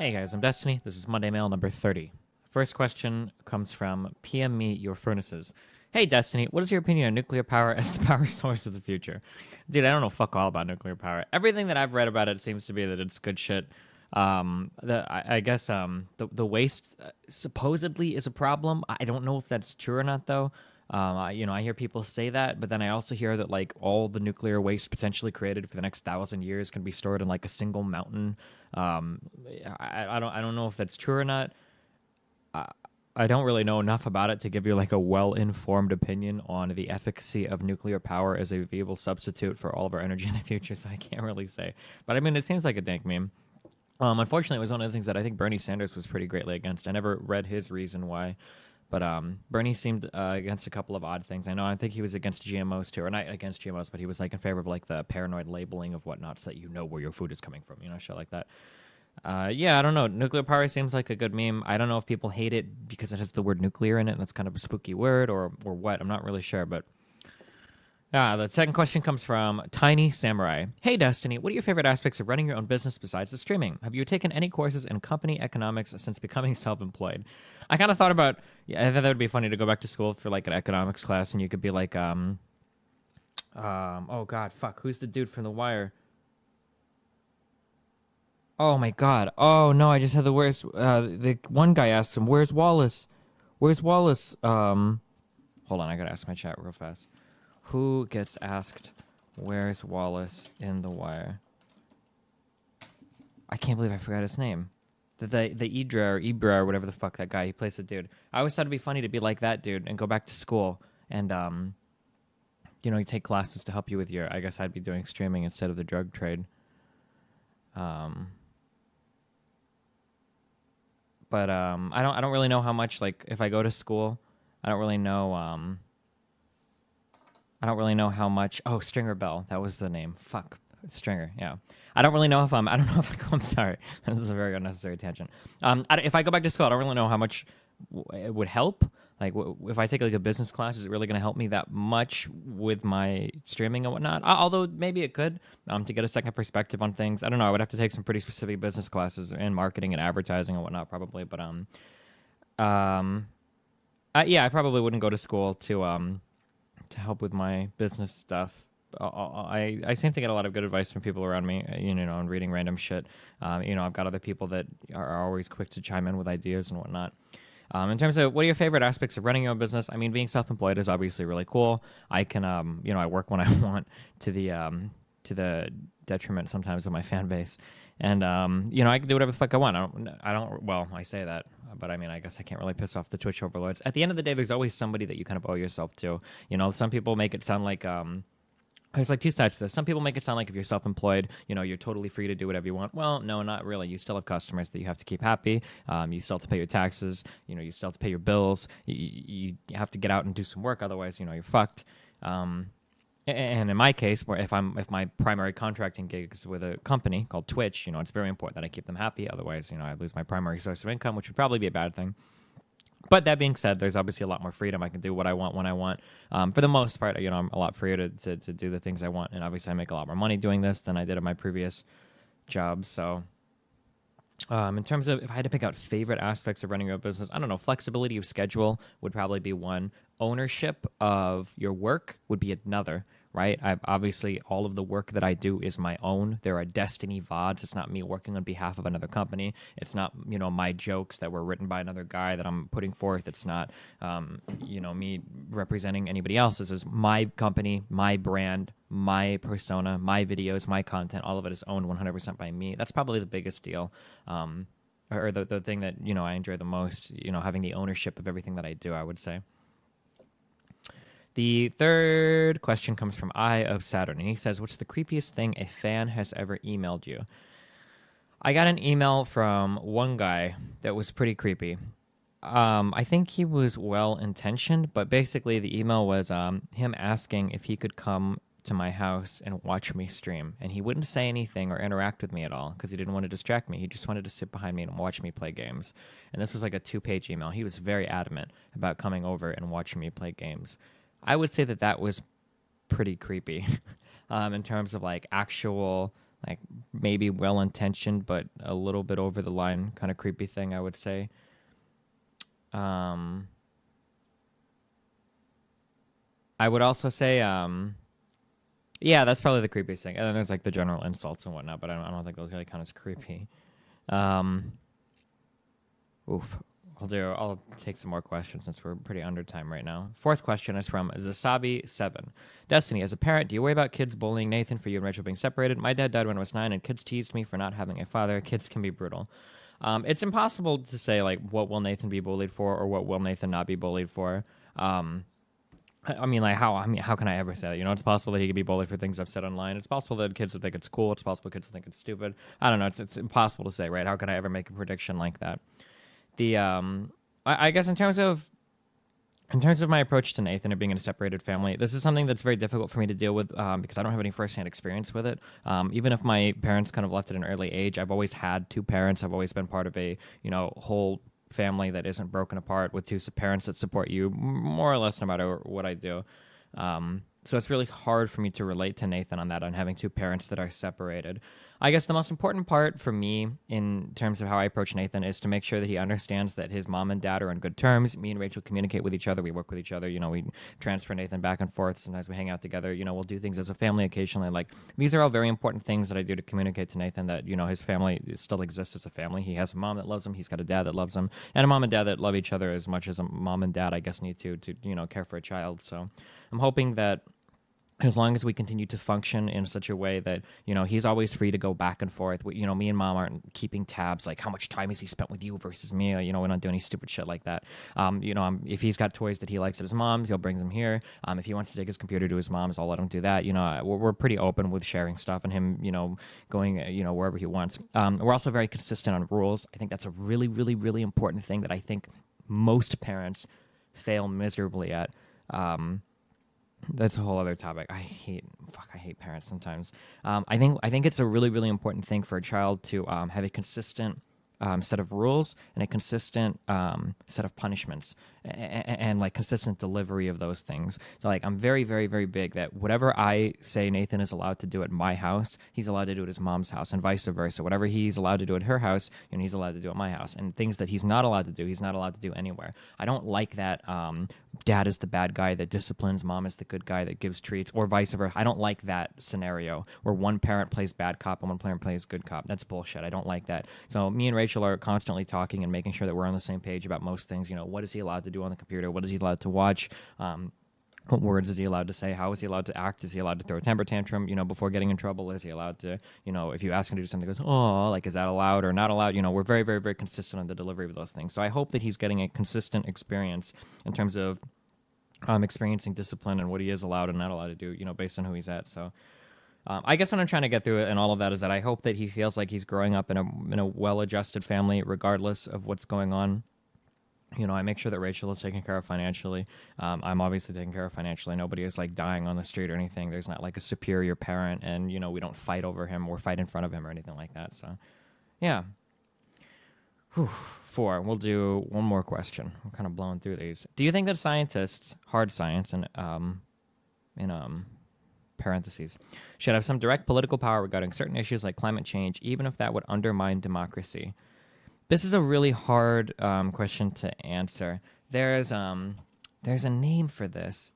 Hey guys, I'm Destiny. This is Monday Mail number 30. First question comes from PM Me Your Furnaces. Hey Destiny, what is your opinion on nuclear power as the power source of the future? Dude, I don't know fuck all about nuclear power. Everything that I've read about it seems to be that it's good shit. I guess the waste supposedly is a problem. I don't know if that's true or not though. I hear people say that, but then I also hear that like all the nuclear waste potentially created for the next 1,000 years can be stored in like a single mountain. Um, I don't know if that's true or not. I don't really know enough about it to give you like a well-informed opinion on the efficacy of nuclear power as a viable substitute for all of our energy in the future. So I can't really say, but I mean, it seems like a dank meme. Unfortunately, it was one of the things that I think Bernie Sanders was pretty greatly against. I never read his reason why. But Bernie seemed against a couple of odd things. I think he was against GMOs too, or not against GMOs, but he was like in favor of like the paranoid labeling of whatnot, so that you know where your food is coming from, shit like that. Yeah, I don't know. Nuclear power seems like a good meme. I don't know if people hate it because it has the word nuclear in it, and that's kind of a spooky word, or what. I'm not really sure, but the second question comes from TinySamurai. Hey, Destiny, what are your favorite aspects of running your own business besides the streaming? Have you taken any courses in company economics since becoming self-employed? I kind of thought about, I thought that would be funny to go back to school for like an economics class, and you could be like, oh God, fuck, who's the dude from The Wire? Oh my God. Oh no, I just had the worst. The one guy asked him, "Where's Wallace? Where's Wallace?" Hold on, I gotta ask my chat real fast. Who gets asked, "Where's Wallace" in The Wire? I can't believe I forgot his name. The Idra or Ibra or whatever the fuck that guy, he plays the dude. I always thought it'd be funny to be like that dude and go back to school and you take classes to help you with your. I guess I'd be doing streaming instead of the drug trade. But I don't really know how much, like, if I go to school, I don't really know how much. Oh, Stringer Bell, that was the name. Fuck, Stringer. Yeah, I don't really know if I don't know if I go. I'm sorry, this is a very unnecessary tangent. If I go back to school, I don't really know how much it would help. Like, if I take like a business class, is it really going to help me that much with my streaming and whatnot? Although maybe it could, to get a second perspective on things. I don't know. I would have to take some pretty specific business classes in marketing and advertising and whatnot, probably. But yeah, I probably wouldn't go to school to help with my business stuff. I seem to get a lot of good advice from people around me, and reading random shit. I've got other people that are always quick to chime in with ideas and whatnot. In terms of what are your favorite aspects of running your own business, I mean, being self-employed is obviously really cool. I can, I work when I want to the detriment sometimes of my fan base. And, I can do whatever the fuck I want. I say that, but I mean, I guess I can't really piss off the Twitch overlords. At the end of the day, there's always somebody that you kind of owe yourself to. Some people make it sound like, there's like two sides to this. Some people make it sound like if you're self-employed, you're totally free to do whatever you want. Well, no, not really. You still have customers that you have to keep happy. You still have to pay your taxes. You still have to pay your bills. You have to get out and do some work. Otherwise, you're fucked. And in my case, if my primary contracting gig is with a company called Twitch, it's very important that I keep them happy. Otherwise, I lose my primary source of income, which would probably be a bad thing. But that being said, there's obviously a lot more freedom. I can do what I want when I want. For the most part, I'm a lot freer to do the things I want. And obviously, I make a lot more money doing this than I did at my previous job. So in terms of if I had to pick out favorite aspects of running your own business, I don't know. Flexibility of schedule would probably be one. Ownership of your work would be another. Right? Obviously, all of the work that I do is my own. There are Destiny VODs. It's not me working on behalf of another company. It's not, my jokes that were written by another guy that I'm putting forth. It's not, me representing anybody else. This is my company, my brand, my persona, my videos, my content. All of it is owned 100% by me. That's probably the biggest deal. Or the thing that, I enjoy the most, having the ownership of everything that I do, I would say. The third question comes from EyeofSaturn, and he says, what's the creepiest thing a fan has ever emailed you? I got an email from one guy that was pretty creepy. I think he was well-intentioned, but basically the email was him asking if he could come to my house and watch me stream. And he wouldn't say anything or interact with me at all because he didn't want to distract me. He just wanted to sit behind me and watch me play games. And this was like a 2-page email. He was very adamant about coming over and watching me play games. I would say that was pretty creepy in terms of like actual like maybe well-intentioned, but a little bit over the line kind of creepy thing, I would say. I would also say, yeah, that's probably the creepiest thing. And then there's like the general insults and whatnot, but I don't think those really count as creepy. Oof. I'll take some more questions since we're pretty under time right now. Fourth question is from Zasabi7. Destiny, as a parent, do you worry about kids bullying Nathan for you and Rachel being separated? My dad died when I was 9, and kids teased me for not having a father. Kids can be brutal. It's impossible to say, like, what will Nathan be bullied for or what will Nathan not be bullied for. I mean, how can I ever say that? You know, it's possible that he could be bullied for things I've said online. It's possible that kids would think it's cool. It's possible kids would think it's stupid. I don't know. It's impossible to say, right? How can I ever make a prediction like that? I guess in terms of my approach to Nathan and being in a separated family, this is something that's very difficult for me to deal with because I don't have any firsthand experience with it. Even if my parents kind of left at an early age, I've always had two parents. I've always been part of a, whole family that isn't broken apart with two parents that support you more or less no matter what I do. So it's really hard for me to relate to Nathan on having two parents that are separated. I guess the most important part for me in terms of how I approach Nathan is to make sure that he understands that his mom and dad are on good terms. Me and Rachel communicate with each other. We work with each other. We transfer Nathan back and forth. Sometimes we hang out together. We'll do things as a family occasionally. Like, these are all very important things that I do to communicate to Nathan that, his family still exists as a family. He has a mom that loves him. He's got a dad that loves him. And a mom and dad that love each other as much as a mom and dad, I guess, need to care for a child. So I'm hoping that as long as we continue to function in such a way that, he's always free to go back and forth. Me and mom aren't keeping tabs, like how much time has he spent with you versus me. We don't do any stupid shit like that. If he's got toys that he likes at his mom's, he'll bring them here. If he wants to take his computer to his mom's, I'll let him do that. We're pretty open with sharing stuff and him, going, wherever he wants. We're also very consistent on rules. I think that's a really, really, really important thing that I think most parents fail miserably at. That's a whole other topic. I hate parents sometimes. I think it's a really, really important thing for a child to have a consistent set of rules and a consistent set of punishments and like consistent delivery of those things. So like I'm very, very, very big that whatever I say Nathan is allowed to do at my house, he's allowed to do at his mom's house and vice versa. Whatever he's allowed to do at her house, he's allowed to do at my house. And things that he's not allowed to do, he's not allowed to do anywhere. I don't like that dad is the bad guy that disciplines, mom is the good guy that gives treats, or vice versa. I don't like that scenario where one parent plays bad cop and one parent plays good cop. That's bullshit. I don't like that. So me and Rachel are constantly talking and making sure that we're on the same page about most things. What is he allowed to do on the computer? What is he allowed to watch? What words is he allowed to say? How is he allowed to act? Is he allowed to throw a temper tantrum, before getting in trouble? Is he allowed to, if you ask him to do something, he goes, oh, like, is that allowed or not allowed? We're very, very, very consistent on the delivery of those things. So I hope that he's getting a consistent experience in terms of experiencing discipline and what he is allowed and not allowed to do, based on who he's at. So I guess what I'm trying to get through and all of that is that I hope that he feels like he's growing up in a well-adjusted family, regardless of what's going on. I make sure that Rachel is taken care of financially. I'm obviously taken care of financially. Nobody is like dying on the street or anything. There's not like a superior parent and, we don't fight over him or fight in front of him or anything like that. So, yeah. 4. We'll do one more question. I'm kind of blowing through these. Do you think that scientists, hard science, and in parentheses, should have some direct political power regarding certain issues like climate change, even if that would undermine democracy? This is a really hard question to answer. There's a name for this.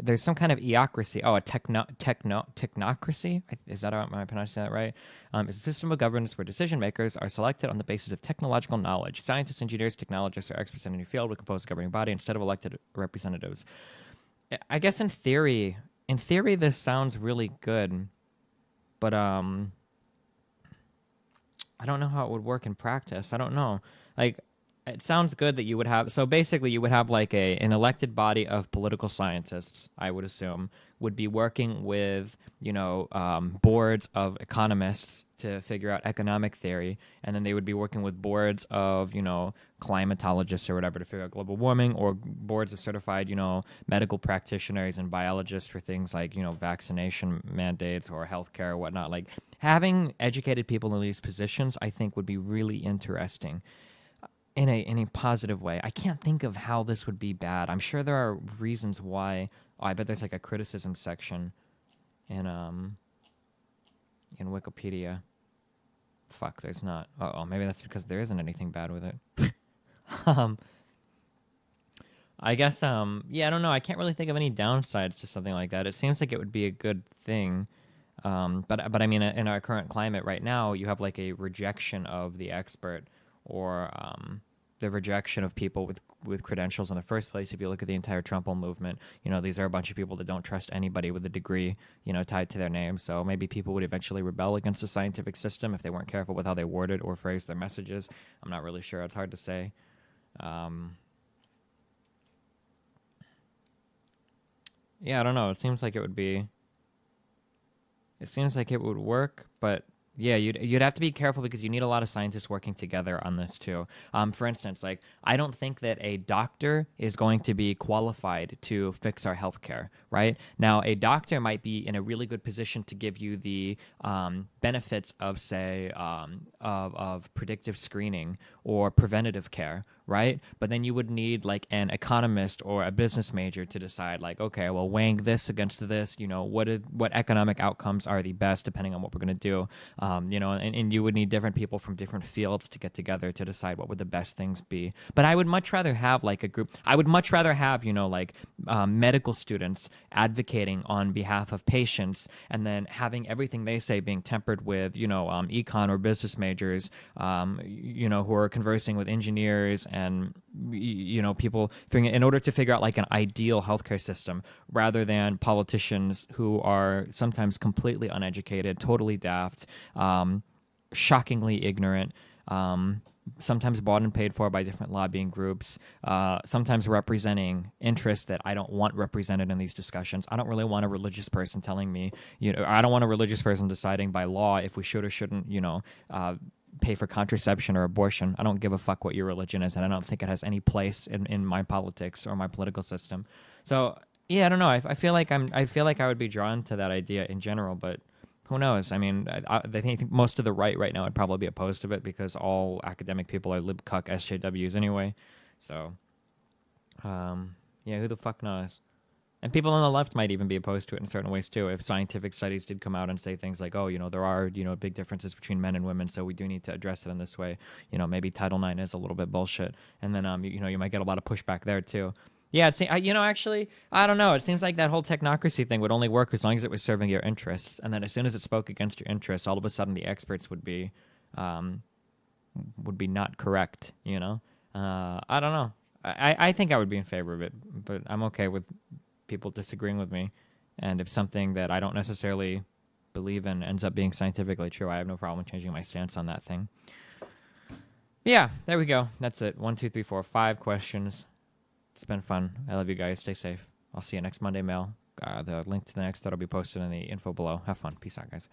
There's some kind of eocracy. Oh, a technocracy? Is that how am I pronouncing that right? It's a system of governance where decision makers are selected on the basis of technological knowledge. Scientists, engineers, technologists, or experts in any field would compose a governing body instead of elected representatives. I guess in theory, this sounds really good, but I don't know how it would work in practice. I don't know. Like, it sounds good that you would have, so basically you would have like an elected body of political scientists, I would assume, would be working with, boards of economists to figure out economic theory, and then they would be working with boards of, climatologists or whatever to figure out global warming, or boards of certified, medical practitioners and biologists for things like, vaccination mandates or healthcare or whatnot. Like, having educated people in these positions, I think, would be really interesting. In a positive way. I can't think of how this would be bad. I'm sure there are reasons why Oh, I bet there's like a criticism section in Wikipedia. Fuck, there's not. Uh-oh, maybe that's because there isn't anything bad with it. I guess, yeah, I don't know. I can't really think of any downsides to something like that. It seems like it would be a good thing. But I mean, in our current climate right now, you have like a rejection of the expert, or the rejection of people with credentials in the first place. If you look at the entire Trump movement, you know, these are a bunch of people that don't trust anybody with a degree, you know, tied to their name. So maybe people would eventually rebel against the scientific system if they weren't careful with how they worded or phrased their messages. I'm not really sure. It's hard to say. Yeah, I don't know. It seems like it would be. It seems like it would work, but yeah, you'd have to be careful because you need a lot of scientists working together on this too. For instance, like I don't think that a doctor is going to be qualified to fix our healthcare. Right now, a doctor might be in a really good position to give you the benefits of, say, of predictive screening or preventative care. Right, but then you would need like an economist or a business major to decide, like, okay, well, weighing this against this, you know, what economic outcomes are the best depending on what we're going to do, you know, and you would need different people from different fields to get together to decide what would the best things be. But I would much rather have like a group. I would much rather have, you know, like medical students advocating on behalf of patients, and then having everything they say being tempered with, you know, econ or business majors, you know, who are conversing with engineers and, you know, people in order to figure out like an ideal healthcare system, rather than politicians who are sometimes completely uneducated, totally daft, shockingly ignorant, sometimes bought and paid for by different lobbying groups, sometimes representing interests that I don't want represented in these discussions. I don't really want a religious person telling me, you know, I don't want a religious person deciding by law if we should or shouldn't, you know, pay for contraception or abortion. I don't give a fuck what your religion is, and I don't think it has any place in my politics or my political system. So yeah, I don't know. I feel like I would be drawn to that idea in general, but who knows? I mean, I think most of the right now would probably be opposed to it because all academic people are libcuck SJWs anyway. So yeah, who the fuck knows? And people on the left might even be opposed to it in certain ways too. If scientific studies did come out and say things like, oh, you know, there are, you know, big differences between men and women, so we do need to address it in this way. You know, maybe Title IX is a little bit bullshit. And then, you know, you might get a lot of pushback there too. Yeah, you know, actually, I don't know. It seems like that whole technocracy thing would only work as long as it was serving your interests. And then as soon as it spoke against your interests, all of a sudden the experts would be not correct, you know? I don't know. I think I would be in favor of it, but I'm okay with people disagreeing with me. And if something that I don't necessarily believe in ends up being scientifically true, I have no problem changing my stance on that thing. Yeah, there we go. That's it. 1, 2, 3, 4, 5 questions. It's been fun. I love you guys. Stay safe. I'll see you next Monday mail. The link to the next thread will be posted in the info below. Have fun. Peace out, guys.